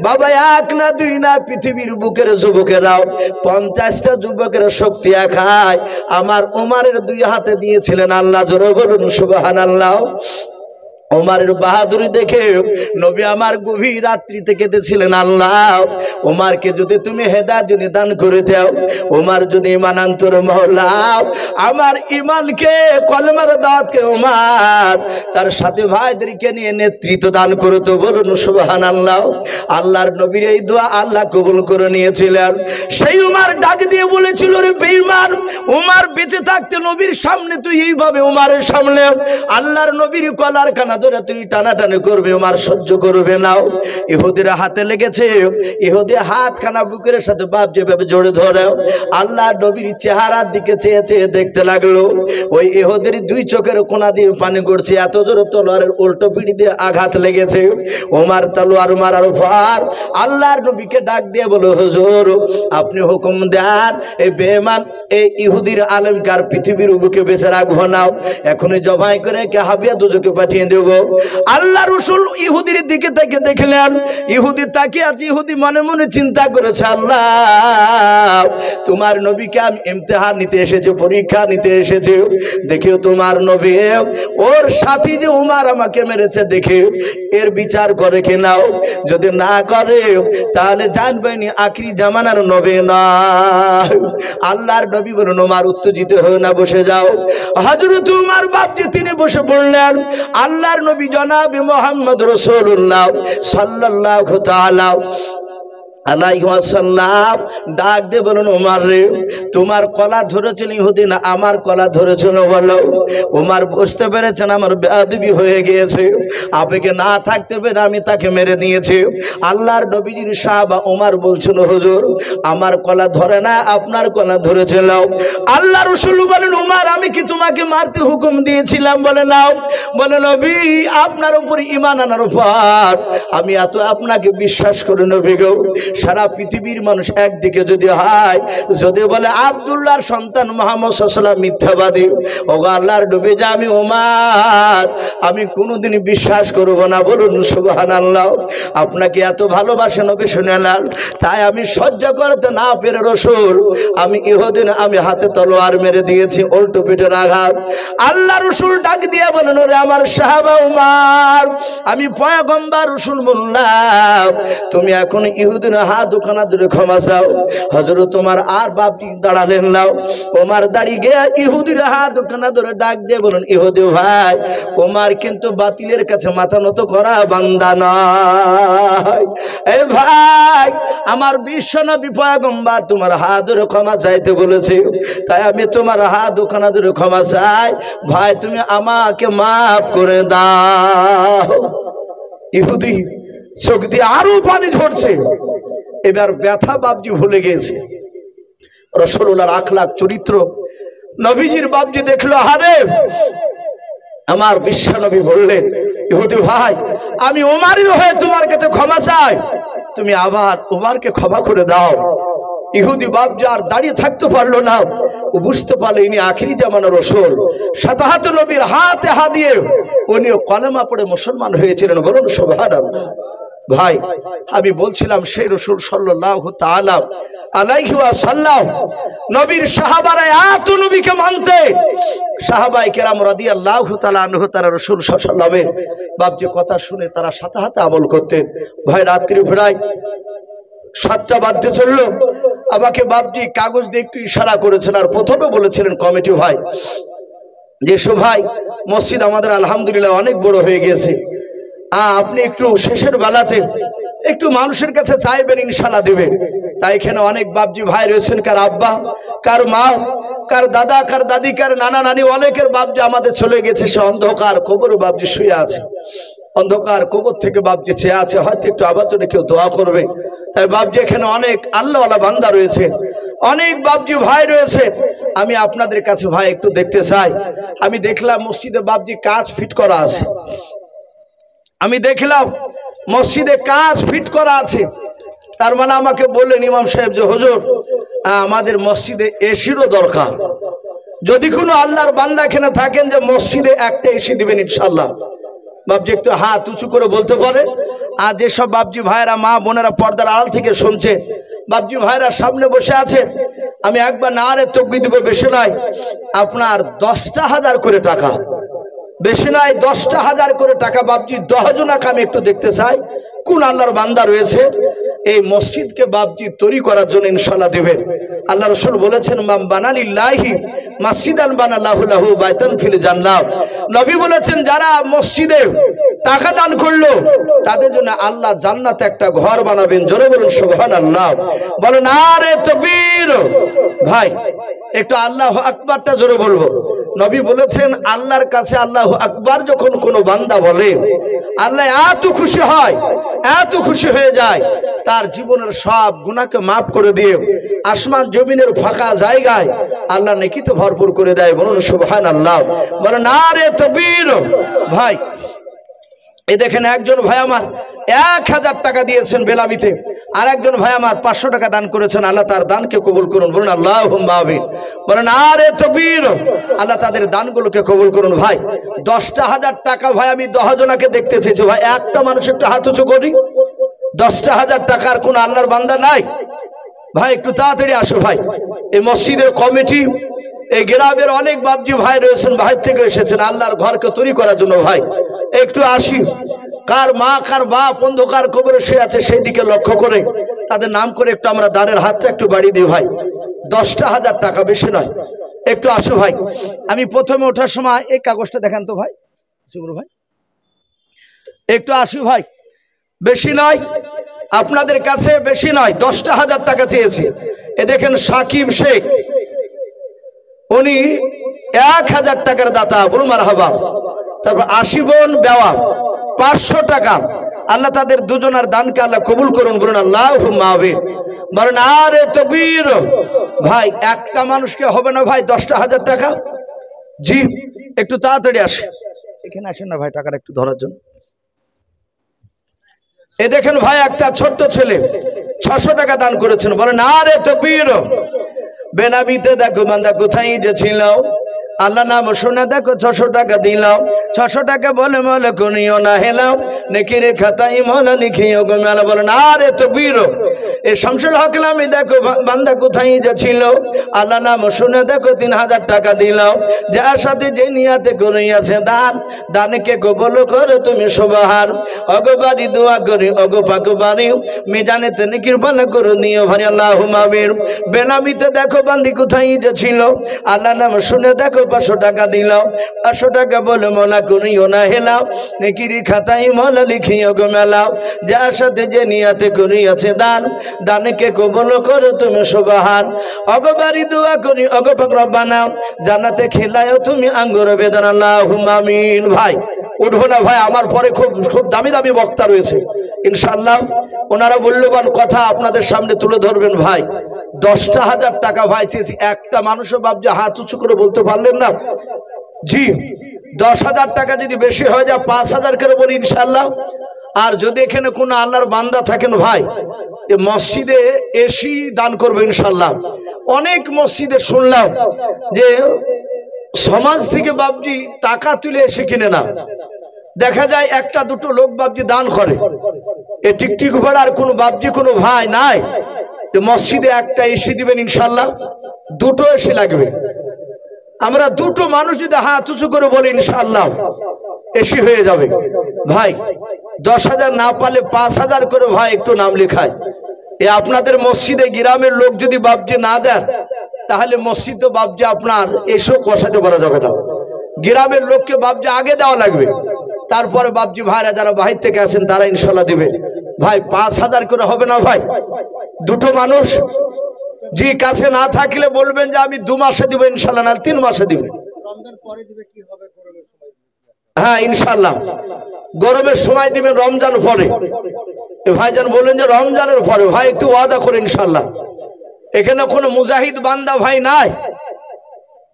বাবা 1 না 2 না, পৃথিবীর বুকের যুবকেরাও 50টা যুবকের শক্তি খায় আমার ওমরের 2 হাতে দিয়েছিলেন আল্লাহ। জোরে বলুন সুবহানাল্লাহ। ওমরের বাহাদুরি দেখে নবী আমার গভীর রাত্রিতে কেঁদেছিলেন, আল্লাহ ওমরকে যদি তুমি হেদায়েত যদি দান করে দাও, ওমর যদি ঈমান আনতো মওলা, আমার ঈমানকে কলমার দাওয়াতকে ওমর তার সাথে ভাইদেরকে নিয়ে নেতৃত্ব দান করতো। বলুন সুবহানাল্লাহ। আল্লাহর নবীর এই দোয়া আল্লাহ কবুল করে নিয়েছিলেন। সেই ওমর ডাক দিয়ে বলেছিল, রে বেঈমান, ওমর বেঁচে থাকতে নবীর সামনে তুই এইভাবে ওমরের সামনে আল্লাহর নবীর কলার খানা ধরে তুমি টানাটানি করবে, ওমর সহ্য করবে না। ইহুদির হাতে লেগেছে, ইহুদি হাতখানা বুকের সাথে বাপ যেভাবে জড়ে ধরে আল্লাহ নবীর চেহারার দিকে চেয়ে চেয়ে দেখতে লাগলো। ওই ইহুদির দুই চোখের কোনা দিয়ে পানি গড়ছে, এত জোরে তলোয়ারের উল্টো পিঠি দিয়ে আঘাত লেগেছে। ওমর তলোয়ার মারার পর আল্লাহর নবীকে ডাক দিয়ে বলো, হুজুর আপনি হুকুম দেন এই বেঈমান এই ইহুদির আলেমকার পৃথিবীর বুকে বেঁচে রাখবো না, এখনই জবাই করে কে হাবিয়া দুজকে পাঠিয়ে দেব। আল্লাহ রাসূল ইহুদির দিকে তাকে দেখলেন, ইহুদি তাকিয়ে আছে, ইহুদি মনে মনে চিন্তা করেছে, আল্লাহ তোমার নবীকে আমি ইমতিহান নিতে এসেছি, পরীক্ষা নিতে এসেছি, দেখেও তোমার নবী ওর সাথী যে উমর আমাকে মেরেছে দেখে এর বিচার করে কিনা, যদি না করে তাহলে জানবেনি আখিরি জামানার নবী না। আল্লাহর নবী বলুন, উমর উত্তেজিত হয়ে না, বসে যাও। হযরত উমর বাপজি তিনি বসে পড়লেন। আল্লাহর নবী জনাব মুহাম্মদ রাসূলুল্লাহ সাল্লাল্লাহু তাআলা আলাইহি ওয়াসাল্লাম ডাক দিয়ে বলুন, উমর রে তোমার কলা ধরেছিল ইহুদি না আমার কলা ধরেছিল বলো। উমর বুঝতে পেরেছেন আমার বেয়াদবি হয়ে গিয়েছে, আবেগে না থাকতে পেরে আমি তাকে মেরে দিয়েছি। আল্লাহর নবীজির সাহাবা উমর বলছিল, হুজুর আমার কলা ধরে না আপনার কলা ধরেছিল। আল্লাহ রাসূল বলেন, উমর আমি কি তোমাকে মারতে হুকুম দিয়েছিলাম? বলে নাও। বলে নবী আপনার উপর ঈমান আনার পর আমি এত আপনাকে বিশ্বাস করি নবী গো, সারা পৃথিবীর মানুষ একদিকে যদি হয়, যদি বলে আব্দুল্লাহর সন্তান মুহাম্মদ সাল্লাল্লাহু আলাইহি ওয়াসাল্লাম মিথ্যাবাদী, ওগো আল্লাহর নবী যে আমি উমর আমি কোনোদিন বিশ্বাস করব না। বলুন সুবহানাল্লাহ। আপনাকে এত ভালোবাসে নবী শুনেলাম, তাই আমি সহ্য করতে না পেরে রাসূল আমি ইহুদিন আমি হাতে তলোয়ার মেরে দিয়েছি, উল্টো পিঠের আঘাত। আল্লাহ রাসূল ডাক দিয়ে বলেন, ওরে আমার সাহাবা উমর আমি পয়গম্বর রাসূল বললাম তুমি এখন ইহুদিন হাত দুখানা ধরে ক্ষমা চাও। হযরত ওমর আর বাপটি দাঁড়ালেন না, ওমর দাঁড়িয়ে গিয়ে ইহুদির হাত দুখানা ধরে ডাক দিয়ে বলেন, ইহুদি ভাই ওমর কিন্তু বাতিলের কাছে মাথা নত করা বান্দা নয়। এই ভাই আমার বিশ্বনবী পয়গম্বর তোমার হাত ধরে ক্ষমা চাইতে বলেছে, তাই আমি তোমার হাত দুখানা ধরে ক্ষমা চাই, ভাই তুমি আমাকে মাফ করে দাও। ইহুদি চোখ দিয়ে আরো পানি ঝরছে, এবার ব্যথা বাপজি ভুলে গিয়েছে। রাসূলুল্লাহর আখলাক চরিত্র নবীজির বাপজি দেখলো, আরে আমার বিশ্বনবী বললেন, ইহুদি ভাই আমি ওমরের হয়ে তোমার কাছে ক্ষমা চাই, তুমি আবার ওমরকে ক্ষমা করে দাও। ইহুদি বাপজি আর দাঁড়িয়ে থাকতে পারলো না, ও বুঝতে পারলো ইনি আখিরি জামানার রাসূল। সাতাহাত নবীর হাতে হাত দিয়ে উনিও কলেমা পড়ে মুসলমান হয়েছিলেন। বলুন সুবহানাল্লাহ। ভাই আমি বলছিলাম সেই রাসূল সাল্লাল্লাহু তাআলা আলাইহি ওয়াসাল্লাম নবীর সাহাবারা এত নবীকে মানতে, সাহাবায়ে কেরাম রাদিয়াল্লাহু তাআলা আনহু তারা রাসূল সাল্লাল্লাহু আলাইহি ওয়াসাল্লামের বাপজি কথা শুনে তারা সাথে সাথে আমল করতেন। ভাই রাত্রি ফেরায় 7টা বাজতে চললো, আমাকে বাপজি কাগজ দিয়ে একটু ইশারা করেছেন, আর প্রথমে বলেছিলেন কমিটি ভাই যে ভাই মসজিদ আমাদের আলহামদুলিল্লাহ অনেক বড় হয়ে গিয়েছে, আপনি একটু শেষের বেলাতে একটু মানুষের কাছে চাইবেন, ইনশাআল্লাহ দেবেন। তাই এখানে অনেক বাপজি ভাই রয়েছেন, কার আব্বা কার মা কার দাদা কার দাদি কার নানা নানি, অনেকের বাপজি আমাদের চলে গেছে, সে অন্ধকার কবরে বাপজি শুয়ে আছে, অন্ধকার কবর থেকে বাপজি চেয়ে আছে, হয়তো একটু আবার জন্য কেউ দোয়া করবে। তাই বাপজি এখানে অনেক আল্লাহওয়ালা বান্দা রয়েছে, অনেক বাপজি ভাই রয়েছে, আমি আপনাদের কাছে ভাই একটু দেখতে চাই। আমি দেখলাম মসজিদে বাপজি কাজ ফিট করা আছে, আমি দেখলাম মসজিদে কাজ ফিট করা আছে। তার মানে আমাকে বললেন ইমাম সাহেব যে হুজুর আমাদের মসজিদে এসিরও দরকার, যদি কোনো আল্লাহর বান্দা এখানে থাকেন যে মসজিদে একটা এসি দিবেন ইনশাআল্লাহ। বাপজি একটু হাত উঁচু করে বলতে পারে। আর যেসব বাপজি ভাইরা মা বোনেরা পর্দার আড়াল থেকে শুনছে, বাপজি ভাইরা সামনে বসে আছে, আমি একবার নারে তাকবীর দিব, বেশি নয় আপনার 10,000 করে টাকা, বেশি নয় 10,000 করে টাকা বাপজি 10 জনাকে আমি একটু দেখতে চাই কোন আল্লাহর বান্দা রয়েছে এই মসজিদকে বাপজি তৈরি করার জন্য ইনশাআল্লাহ দিবেন। আল্লাহ রাসূল বলেছেন মাম বানালিল্লাহি মাসজিদান বানাল্লাহু লাহু বাইতান ফিল জান্নাহ। নবী বলেছেন যারা মসজিদে টাকা দান করলো তাদের জন্য আল্লাহ জান্নাতে একটা ঘর বানাবেন। জোরে বলুন সুবহানাল্লাহ। বলেন আরে তাকবীর। ভাই একটু আল্লাহু আকবারটা জোরে বলবো। নবী বলেছেন আল্লাহর কাছে আল্লাহু আকবার যখন কোনো বান্দা বলে আল্লাহ এত খুশি হয়, এত খুশি হয়ে যায়, তার জীবনের সব গুনাহকে মাফ করে দিয়ে আসমান জমিনের ফাঁকা জায়গায় আল্লাহ নেকিতে ভরপুর করে দেয়। বলুন সুবহানাল্লাহ, বলেন নারে তাকবীর। ভাই এই দেখেন একজন ভাই আমার 1000 টাকা দিয়েছেন বেলামিতে, আর একজন ভাই আমার 500 টাকা দান করেছেন। আল্লাহ তার দানকে কবুল করুন। বলুন আল্লাহুম্মা আমিন। বলেন আরে তাকবীর। আল্লাহ তাদের দানগুলোকে কবুল করুন। ভাই 10,000 টাকা ভাই আমি 10 জনকে দেখতে চেয়েছি। ভাই একটা মানুষ একটু হাত উঁচু করি। 10,000 টাকার কোন আল্লাহর বান্দা নাই? ভাই একটু তাড়াতাড়ি আসো ভাই। এই মসজিদের কমিটি, এই গ্রামের অনেক বাপজি ভাই রয়েছেন, বাইরে থেকে এসেছেন আল্লাহর ঘরকে তৈরি করার জন্য। ভাই একটু আসি। কার মা কার বাপ অন্ধকার কবরে শুয়ে আছে সেই দিকে লক্ষ্য করে তাদের নাম করে একটু আমরা দানের হাতটা একটু বাড়িয়ে দিই ভাই। 10,000 টাকা, বেশি নয়। একটু আসো ভাই। আমি প্রথমে ওঠার সময় এই কাগজটা দেখান তো ভাই, ভাই একটু আসি ভাই। বেশি নয়, আপনাদের কাছে বেশি নয়, 10,000 টাকা চেয়েছি। এ দেখেন সাকিব শেখ, উনি 1000 টাকার দাতা। বলুন মারহাবা। তারপর আশিবন বেওয়া 500 টাকা। আল্লাহ তাদের দুজনের দানকে আল্লাহ কবুল করুন। বলুন আল্লাহুম্মা আমিন। বলেন আরে তাকবীর। ভাই একটা মানুষকে হবে না ভাই 10,000 টাকা? জি একটু তাড়াতাড়ি আসে, এখানে আসেন না ভাই টাকাটা একটু ধরার জন্য। এ দেখেন ভাই একটা ছোট্ট ছেলে 600 টাকা দান করেছেন। বলেন আরে তাকবীর। বেনামিতে দেখো বান্দা কোথায় যে ছিল, আল্লাহ নাম শুনে দেখো 600 টাকা দিলাম। 600 টাকা বলে মলে কোনিও না হেলাম, নেকিরে খাতাই মলে লিখিও গো মেলা। বলেন আরে তাকবীর। এই শামসুল হক নামে দেখো বান্দা কোথায় যে ছিল, আল্লাহ নাম শুনে দেখো 3000 টাকা দিলাম। যার সাথে যে নিয়াতে করিয়াছে দান, দানকে কবুল করে তুমি সুবহান। অগবারি দোয়া করি অগো পাকবারি, মিজানেতে নেকির ভালো করে নিও ভাই আল্লাহুম্মা আমিন। বেনামিতে দেখো বান্দি কোথায় যে ছিল, আল্লাহ নাম শুনে দেখো 500 টাকা দিলাম। 500 টাকা বলে মলা করিও না হেলাও, নেকিরি খাতাই মলা লিখিও গো মেলাও। যার সাথে যে নিয়াতে করিয়াছে দান, দানকে কবুল করো তুমি সুবহান। অগবারি দোয়া করি অগো পাক রব্বানা, জান্নাতে খিলায়ও তুমি আঙ্গুর বেদানা। আল্লাহুম্মা আমিন। ভাই উঠবো না ভাই, আমার পরে খুব দামি দামি বক্তা রয়েছে ইনশাআল্লাহ, ওনারা মূল্যবান কথা আপনাদের সামনে তুলে ধরবেন। ভাই 10,000 টাকা ভাই চেয়েছি। একটা মানুষও বাপ যে হাত উঁচু করে বলতে পারলেন না? জি 10,000 টাকা যদি বেশি হয়ে যায় 5,000 করে বলি ইনশাআল্লাহ। আর যদি এখানে কোনো আল্লাহর বান্দা থাকেন ভাই, মসজিদে এসি দান করবে ইনশাআল্লাহ। অনেক মসজিদে শুনলাম যে সমাজ থেকে বাপজি টাকা তুলে এসে কিনে না, দেখা যায় একটা দুটো লোক বাপজি দান করে। এ টিকটিক ভাড়ার কোনো বাপজি কোনো ভাই নাই যে মসজিদে একটা এসি দিবেন ইনশাআল্লাহ? দুটো এসি লাগবে। আমরা দুটো মানুষ যদি হাত উঁচু করে বলি ইনশাআল্লাহ এসি হয়ে যাবে। ভাই 10,000 না পারলে 5,000 করে ভাই একটু নাম লেখায়। এ আপনাদের মসজিদে গ্রামের লোক যদি বাপজি না দেন, তাহলে মসজিদ তো বাপজি আপনার এসব বসাতে পারা যাবে না। গ্রামের লোককে বাপজি আগে দেওয়া লাগবে, তারপরে বাপজি ভাইরা যারা বাহির থেকে আসেন তারা ইনশাআল্লাহ দিবে। ভাই 5,000 করে হবে না ভাই? দুটো মানুষ জি কাছে না থাকলে বলবেন যে আমি 2 মাসে দিব ইনশাআল্লাহ, না 3 মাসে দিবেন। হ্যাঁ ইনশাআল্লাহ গরমের সময় দিবেন, রমজান পরে। ভাইজান বলেন যে রমজানের পরে। ভাই একটু ওয়াদা করে ইনশাআল্লাহ। এখানে কোনো মুজাহিদ বান্দা ভাই নাই?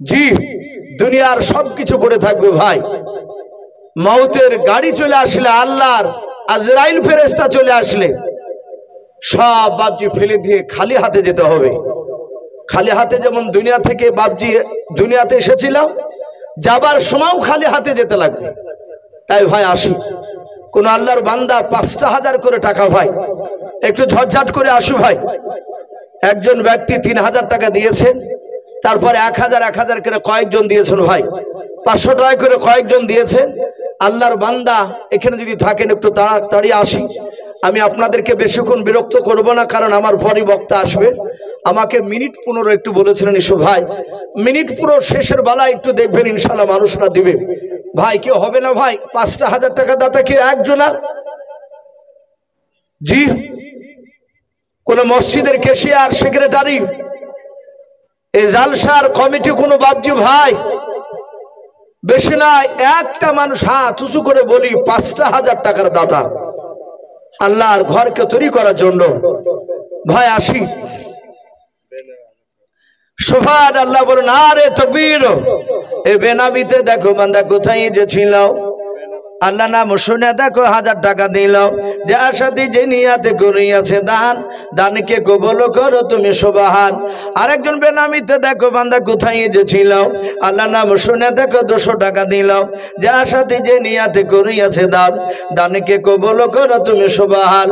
জি দুনিয়ার সবকিছু পড়ে থাকবে ভাই। মওতের গাড়ি চলে আসলে, আল্লাহর আজরাইল ফেরেশতা চলে আসলে সব বাপজি ফেলে দিয়ে খালি হাতে যেতে হবে। খালি হাতে যেমন দুনিয়া থেকে বাপজি দুনিয়াতে এসেছিলাম, যাবার সময়ও খালি হাতে যেতে লাগবে। তাই ভাই আসি, কোন আল্লাহর বান্দা 5,000 করে টাকা ভাই একটু ঝটঝট করে আসু ভাই। একজন ব্যক্তি 3,000 টাকা দিয়েছেন, তারপরে 1,000 করে কয়েকজন দিয়েছেন ভাই। 500 টাকা করে কয়েকজন দিয়েছেন। আল্লাহর বান্দা এখানে যদি থাকেন একটু তাড়াতাড়ি আসি। আমি আপনাদেরকে বেশিক্ষণ বিরক্ত করব না, কারণ আমার পরই বক্তা আসবে। আমাকে মিনিট 15 একটু বলেছিলেন ইসু ভাই, মিনিট পুরো শেষের বেলায় একটু দেখবেন ইনশাআল্লাহ মানুষরা দিবে। ভাই কেউ হবে না ভাই? 5,000 টাকা দাতা কেউ একজনা? জি কোন মসজিদের ক্যাশিয়ার, সেক্রেটারি, এই জালসার কমিটি কোনো বাপজি ভাই বেশি নয়, একটা মানুষ হাত উঁচু করে বলি ৫,০০০ টাকার দাতা আল্লাহর ঘরকে তৈরি করার জন্য। ভাই আসি সুবহান আল্লাহ বলুন, আরে তাকবীর। এ বেনামিতে দেখো বান্দা কোথায় যে ছিল, আল্লাহ নাম শুনে দেখো ১০০০ টাকা দিল, যে আশাতে যে নিয়াতে করিয়াছে দান, দানকে কবুল করো তুমি সুবহান। আরেকজন বেনামিতে দেখো বান্দা কোথায় যে ছিল, আল্লাহ নাম শুনে দেখো ২০০ টাকা দিল, যে আশাতে যে নিয়াতে করিয়াছে দান, দানকে কবুল করো তুমি সুবহান।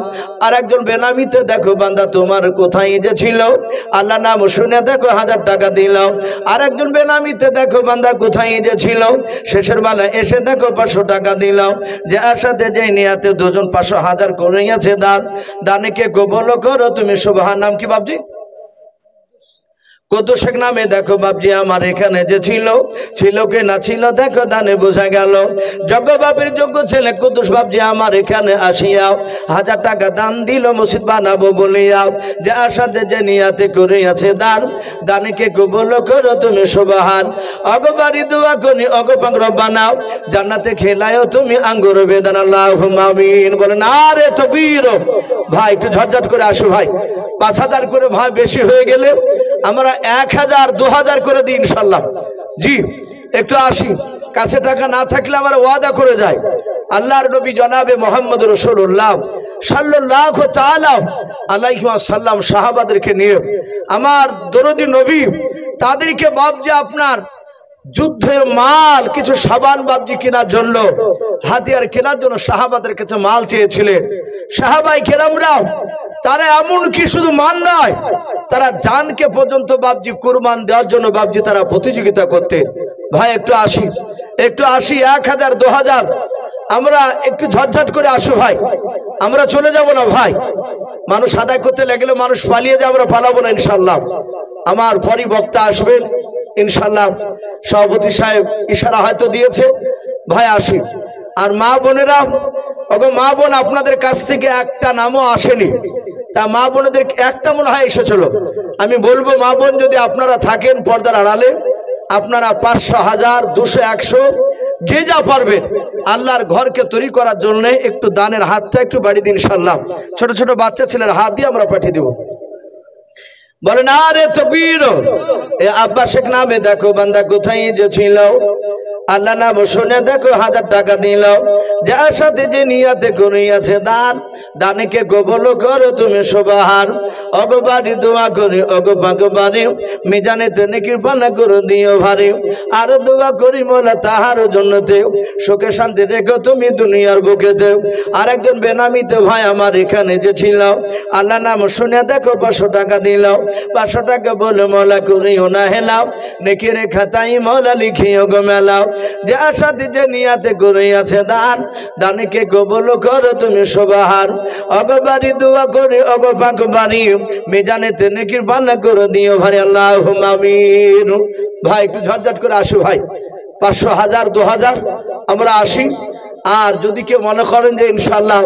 আরেকজন বেনামিতে দেখো বান্দা তোমার কোথায় যে ছিল, আল্লাহ নাম শুনে দেখো ১০০০ টাকা দিল। আরেকজন বেনামিতে দেখো বান্দা কোথায় যে ছিল, শেষের বেলা এসে দেখো ৫০০ টাকা দিল, যে আশাতে যে নিয়াতে দুজন ৫০০,০০০ করিয়াছে দান, দানকে কবুল করো তুমি সুবহান। নাম কি বাপজি? কত শেখ নামে দেখো বাপজি আমার এখানে যে ছিল, ছিল কে না ছিল দেখো দানে বোঝা গেল। যোগ্য বাপের যোগ্য ছেলে কুদ্দুস বাপজি আমার এখানে আসিয়া ১০০০ টাকা দান দিল মসজিদ বানাবো বলিয়া, যে আশাতে যে নিয়াতে করিয়াছে দান, দানকে কবুল করো তুমি সুবহান। অগবারি দোয়া করি অগপাক রব্বানা, জান্নাতে খেলায়ও তুমি আঙ্গুর বেদান আল্লাহুম্মা আমিন। বলেন আরে তাকবীর। ভাই একটু ঝটঝট করে আসো ভাই, ৫,০০০ করে ভাই বেশি হয়ে গেলে আমরা ১,০০০ ২,০০০ করে দিই ইনশাল্লাহ। জি একটু আসি, কাছে টাকা না থাকলে আমরা ওয়াদা করে যাই। আল্লাহর নবী জনাবে মোহাম্মদ রাসূলুল্লাহ সাল্লাল্লাহু তাআলা আলাইহি ওয়াসাল্লাম সাহাবাদেরকে নিয়ে, আমার দরদি নবী তাদেরকে বাপজি আপনার যুদ্ধের মাল কিছু সাবান বাপজি কেনার জন্য, হাতিয়ার কেনার জন্য সাহাবাদের কাছে মাল চেয়েছিলেন। সাহাবাই কেরামরাও তারা এমনকি শুধু মান নয়, তারা জানকে পর্যন্ত বাপজি কুরবান দেওয়ার জন্য বাপজি তারা প্রতিযোগিতা করতেন। ভাই একটু আসি, একটু আসি, ১,০০০ ২,০০০ আমরা একটু ঝটঝট করে আসো ভাই, আমরা চলে যাব না ভাই। মানুষ আদায় করতে লাগলে মানুষ পালিয়ে যায়, আমরা পালাবো না ইনশাল্লাহ। আমার পরই বক্তা আসবেন ইনশাল্লাহ, সভাপতি সাহেব ইশারা হয়তো দিয়েছে। ভাই আসি। আর মা বোনেরা, ওগো মা বোন আপনাদের কাছ থেকে একটা নামও আসেনি, তা মা বোনদের একটা মনে হয় এসেছিল। আমি বলবো মা বোন যদি আপনারা থাকেন পর্দার আড়ালে, আপনারা ৫০০, ১,০০০, ২০০, ১০০ যে যা পারবেন আল্লাহর ঘরকে তৈরি করার জন্য একটু দানের হাতটা একটু বাড়িয়ে দিন ইনশাল্লাহ। ছোট ছোট বাচ্চা ছেলের হাত দিয়ে আমরা পাঠিয়ে দেব। বলেন আরে তাকবীর। এ আব্বা শেখ নামে দেখো বান্দা কোথায় যে ছিল, আল্লাহ নাম শুনে দেখো ১০০০ টাকা দিল, যার সাথে যে নিয়াতে করিয়াছে দান, দানকে কবুল করো তুমি সুবহান। অগবারি দোয়া করি অগবাগবারি, মিজানেতে নেকির পানা করে দিও ভারী। আর দোয়া করি মোলা তাহার জন্যতে, সুখে শান্তি রেখো তুমি দুনিয়ার বুকেতে। আর একজন বেনামিতে ভাই আমার এখানে যে ছিল, আল্লাহ নাম শুনে দেখো ৫০০ টাকা দিল, ৫০০ টাকা বলে মোলা করিও না হেলাও, নেকির খাতাই মোলা লিখিও গো মেলাও। যে আশাতে যে নিয়াতে করিয়াছে দান, দানকে কবুল করো তুমি সুবহান। অগবারি দোয়া করি অগপাকবারি, মিজানেতে নেকির পানা করে দিও ভাই আল্লাহুম্মা আমিন। ভাই একটু ঝটঝট করে আসো ভাই, ৫০০, ১,০০০, ২,০০০ আমরা আসি। আর যদি কেউ মনে করেন যে ইনশাল্লাহ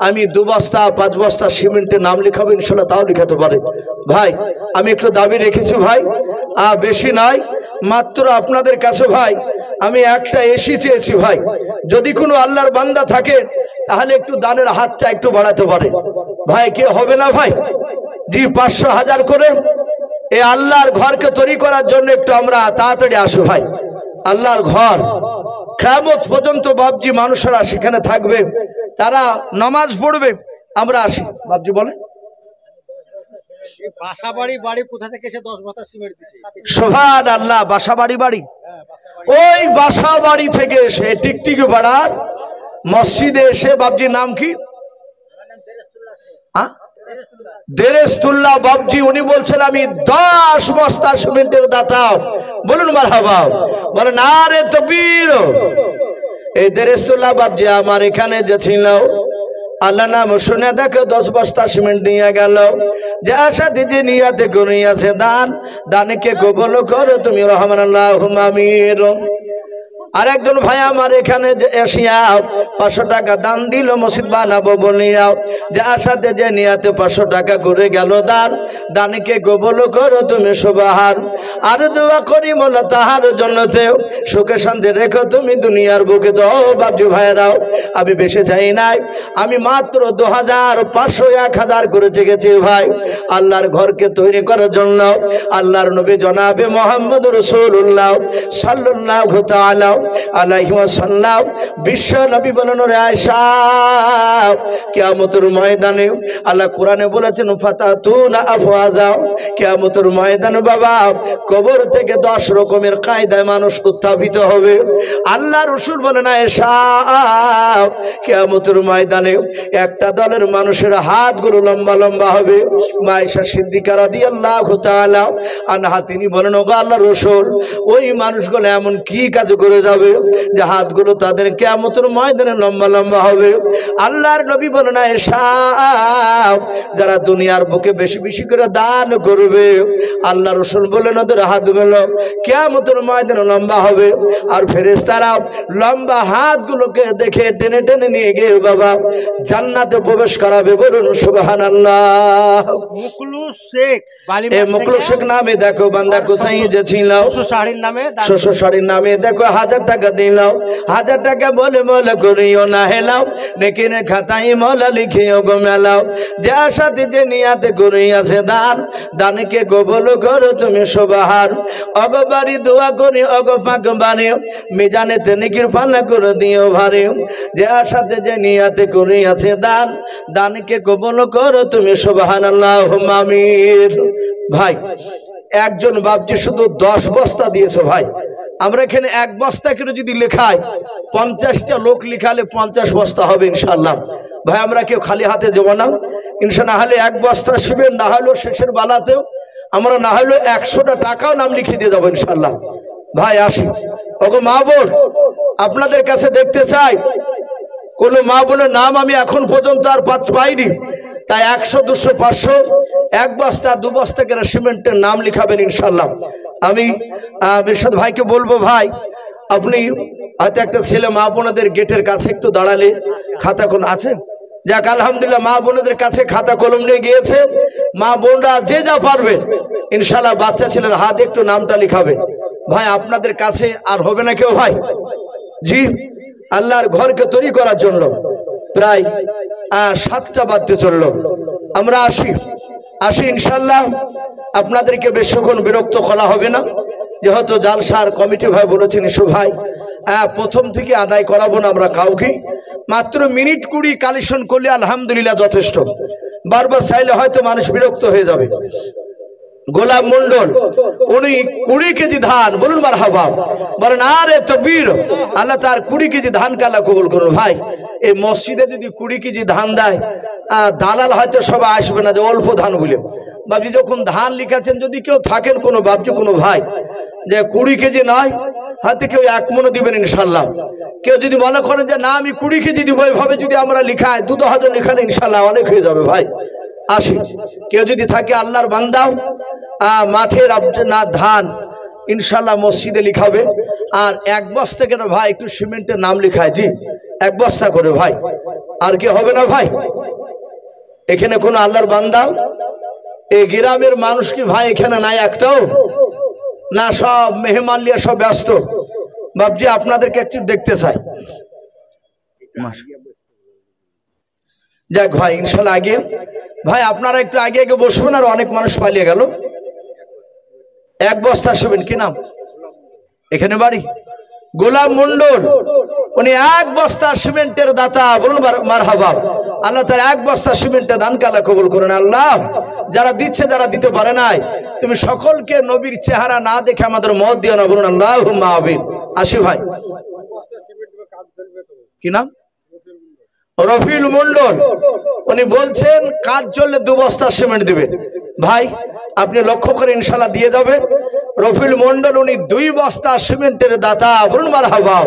আমি ২ বস্তা ৫ বস্তা সিমেন্টের নাম লিখাবো ইনশাল্লাহ, তাও লিখাতে পারে ভাই। আমি একটু দাবি রেখেছি ভাই, বেশি নয়, মাত্র আপনাদের কাছে ভাই আমি একটা এসি চেয়েছি ভাই। যদি কোনো আল্লাহর বান্দা থাকে তাহলে একটু দানের হাতটা একটু বাড়াতে পারে ভাই, কে হবে না ভাই? জি ৫০০, ১,০০০ করে এই আল্লাহর ঘরকে তৈরি করার জন্য একটু আমরা তাড়াতাড়ি আসো ভাই। আল্লাহর ঘর কিয়ামত পর্যন্ত বাপজি মানুষেরা সেখানে থাকবে, তারা নামাজ পড়বে। আমরা আসি বাপজি বলেন। বাসাবাড়ি বাড়ি কোথা থেকে এসে ১০ বস্তা সিমেন্ট দিছে? সুবহান আল্লাহ। বাসাবাড়ি বাড়ি, ওই বাসাবাড়ি থেকে এসে টিকটিকি পাড়ার মসজিদে এসে বাপজির নাম কি? দেরেস্তুল্লাহ বাপজি। উনি বলছেন আমি ১০ বস্তা সিমেন্টের দাতা। বলুন মারহাবা, বলেন আরে তাকবীর। এই দেরেস্তুল্লাহ বাপজি আমার এখানে যে ছিল, আল্লাহ নাম শুনে দেখো ১০ বস্তা সিমেন্ট দিয়ে গেল, যে আশাতে যে নিয়াতে করিয়াছে দান, দানকে কবুল করো তুমি রহমান আল্লাহুম্মা আমিন। আর একজন ভাই আমার এখানে যে এসিয়া 500 টাকা দান দিল মসজিদ বানাবো বলিয়া, যে আশাতে যে নিয়াতে 500 টাকা করে গেল দান, দানকে কবুল করো তুমি সুবহান। আর দোয়া করি মোলা তাহার জন্নতে সুখে শান্তি রেখো তুমি দুনিয়ার বুকে। তো বাবজি ভাইরাও, আমি বেশি চাই নাই, আমি মাত্র 2500 1000 করে চেয়েছি ভাই আল্লাহর ঘরকে তৈরি করার জন্য। আল্লাহর নবী জনাবে মুহাম্মদ রাসূলুল্লাহ সাল্লাল্লাহু তাআলা আলাইহি ওয়াসাল্লাম বিশ্ব নবী বলেন, রে আয়েশা কিয়ামতের ময়দানে আল্লাহ কোরআনে বলেছেন ফাতাতুনা আফওয়াজা, কিয়ামতের ময়দানে বাবা কবর থেকে 10 রকমের কায়দায় মানুষ উত্থাপিত হবে। আল্লাহ রাসূল বলেন, আয়েশা কিয়ামতের ময়দানে একটা দলের মানুষের হাতগুলো লম্বা লম্বা হবে। মা আয়েশা সিদ্দিকা রাদিয়াল্লাহু তাআলা আনহা তিনি বলেন, ওগো আল্লাহর রাসূল, ওই মানুষগুলো এমন কি কাজ করে যাবে যে হাতগুলো তাদের কিয়ামতের ময়দানে লম্বা লম্বা হবে? আল্লাহর নবী বলেন, আয়েশা যারা দুনিয়ার বুকে বেশি বেশি করে দান করবে, আল্লাহ রাসূল বলেন ওদের হাতগুলো কিয়ামতের ময়দানে লম্বা হবে। আর ফেরেশতারা লম্বা হাতগুলোকে দেখে টেনে টেনে নিয়ে গিয়ে বাবা জান্নাতে প্রবেশ করাবে। বলুন সুবহানাল্লাহ। মুকলুস শেখ মুকলুস শেখ নামে দেখো বান্দা কোথায় যে ছিল, শ্বশুর নামে দেখো 1000 টাকা দিল। 1000 টাকা বলে বলে করিও না হেলাও, নেকির খাতায় মলা লিখিও গো মেলাও। যে আশাতে যে নিয়াতে করিয়াছে দান, দানকে কবুল করো তুমি সুবহান। অগবারি দোয়া করি অগ পাক বাড়ি, মিজানেতে নেকির পাল্লা করে দিও ভারী। যে আশাতে যে নিয়াতে করিয়াছে দান, দানকে কবুল করো তুমি সুবহানাল্লাহুম্মা আমিন। ভাই একজন বাপজি শুধু 10 বস্তা দিয়েছে ভাই। আমরা এখানে 1 বস্তা করে যদি লেখাই 50টা লোক লিখালে 50 বস্তা হবে ইনশাআল্লাহ। ভাই আমরা কেউ খালি হাতে যাব না ইনশাআল্লাহ। হলে 1 বস্তা শিবের, না হলেও শেষের বেলাতেও আমরা না হলেও 100টা টাকাও নাম লিখে দিয়ে যাবো ইনশাআল্লাহ। ভাই আসি, ওগো মা বোন আপনাদের কাছে দেখতে চাই, কোন মা বোনের নাম আমি এখন পর্যন্ত আর পাইনি। তাই 100 200 500 1 বস্তা 2 বস্তা করে সিমেন্টের নাম লিখাবেন ইনশাআল্লাহ। আমি মিরশাদ ভাইকে বলবো, ভাই আপনি হয়তো একটা ছেলে মা বোনদের গেটের কাছে একটু দাঁড়ালে, খাতা কলম আছে? যাক আলহামদুলিল্লাহ, মা বোনদের কাছে খাতা কলম নিয়ে গিয়েছে। মা বোনরা যে যা পারবে ইনশাআল্লাহ বাচ্চা ছেলের হাতে একটু নামটা লিখাবেন। ভাই আপনাদের কাছে আর হবে না কেউ? ভাই জি, আল্লাহর ঘরকে তৈরি করার জন্য প্রায় 7টা বাজতে চললো। আমরা আসি ইনশাআল্লাহ। আপনাদেরকে বেশিক্ষণ বিরক্ত করা হবে না, যেহেতু জালসার কমিটি ভাই বলেছেন ইসু ভাই প্রথম থেকে আদায় করাবো না আমরা কাউকে, মাত্র মিনিট 20 কালেকশন করলে আলহামদুলিল্লাহ যথেষ্ট। বারবার চাইলে হয়তো মানুষ বিরক্ত হয়ে যাবে। গোলাম মন্ডল উনি 20 কেজি ধান, বলুন মারহাবা, বলেন আরে তাকবীর। আল্লাহ তার 20 কেজি ধান আল্লাহ কবুল করুন। ভাই এই মসজিদে যদি 20 কেজি ধান দেয়, দালাল হয়তো সবাই আসবে না যে অল্প ধান বলে। বাবজি যখন ধান লিখেছেন, যদি কেউ থাকেন কোনো বাবজি কোনো ভাই যে 20 কেজি নয়, হয়তো কেউ 1 মণ দিবেন ইনশাআল্লাহ। কেউ যদি মনে করেন যে না আমি 20 কেজি দিব, এইভাবে যদি আমরা লিখাই 2-1000 লিখালে ইনশাআল্লাহ অনেক হয়ে যাবে। ভাই আসি, কেউ যদি থাকে আল্লাহর বান্দাও মাঠের না ধান ইনশাআল্লাহ মসজিদে লিখাবে। আর 1 বস্তা কেন ভাই একটু সিমেন্টের নাম লিখায়, জি 1 বস্তা করে ভাই। আর কি হবে না ভাই? এখানে কোন আল্লাহর বান্দা এই গ্রামের মানুষ কি ভাই এখানে নাই একটাও? না সব মেহমান নিয়ে সব ব্যস্ত? বাবজি আপনাদেরকে একটু দেখতে চাই। যাক ভাই ইনশাআল্লাহ আগে ভাই আপনারা একটু আগে আগে বসবেন। আর অনেক মানুষ পালিয়ে গেল। 1 বস্তা শুবেন, কি নাম? এখানে বাড়ি গোলাম মন্ডল, উনি 1 বস্তা সিমেন্টের দাতা, বলুন মারহাবা। আল্লাহ তার 1 বস্তা সিমেন্টের দান আল্লাহ কবুল করুন। আল্লাহ যারা দিচ্ছে যারা দিতে পারে নাই, তুমি সকলকে নবীর চেহারা না দেখে আমাদের মত দিও না, বলুন আল্লাহুম্মা আমিন। আসি ভাই, কি নাম? রফিউল মন্ডল, উনি বলছেন কাজ চললে 2 বস্তা সিমেন্ট দিবেন। ভাই আপনি লক্ষ্য করে ইনশাআল্লাহ দিয়ে যাবে। রফিউল মন্ডল উনি 2 বস্তা সিমেন্টের দাতা, বলুন মারহাবা,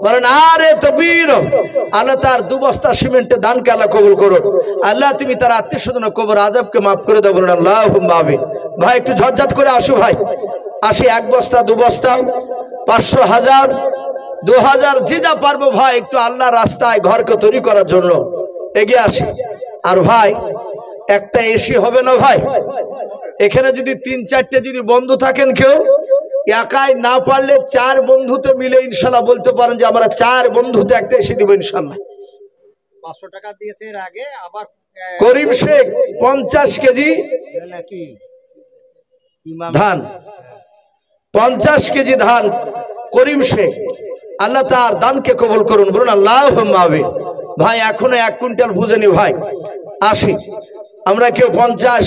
বলেন আরে তাকবীর। আল্লাহ তার 2 বস্তা সিমেন্টের দানকে আল্লাহ কবুল করুন। আল্লাহ তুমি তার আত্মীয়স্বজন কবর আযাবকে মাফ করে দাও, বলুন আল্লাহুম্মা আমিন। ভাই একটু ঝটঝট করে আসো ভাই, আসি। 1 বস্তা 2 বস্তা 500 1000 2000 যে যা পারবো ভাই একটু আল্লাহ রাস্তায় ঘরকে তৈরি করার জন্য এগিয়ে আসি। আর ভাই একটা এসি হবে না ভাই, এখানে যদি 3-4টে যদি বন্ধু থাকেন, কেউ একাই না পারলে 4 বন্ধুতে মিলে ইনশাল্লাহ বলতে পারেন যে আমরা 4 বন্ধুতে একটা এসি দিব ইনশাল্লাহ। 500 টাকা দিয়েছে এর আগে, আবার করিম শেখ 50 কেজি নাকি ইমাম ধান, 50 কেজি ধান করিম শেখ, আল্লাহ তার দানকে কবুল করুন, বলুন আল্লাহুম্মা আমিন। ভাই এখনো 1 কুইন্টাল পুজেনি ভাই, আসি আমরা কেউ 50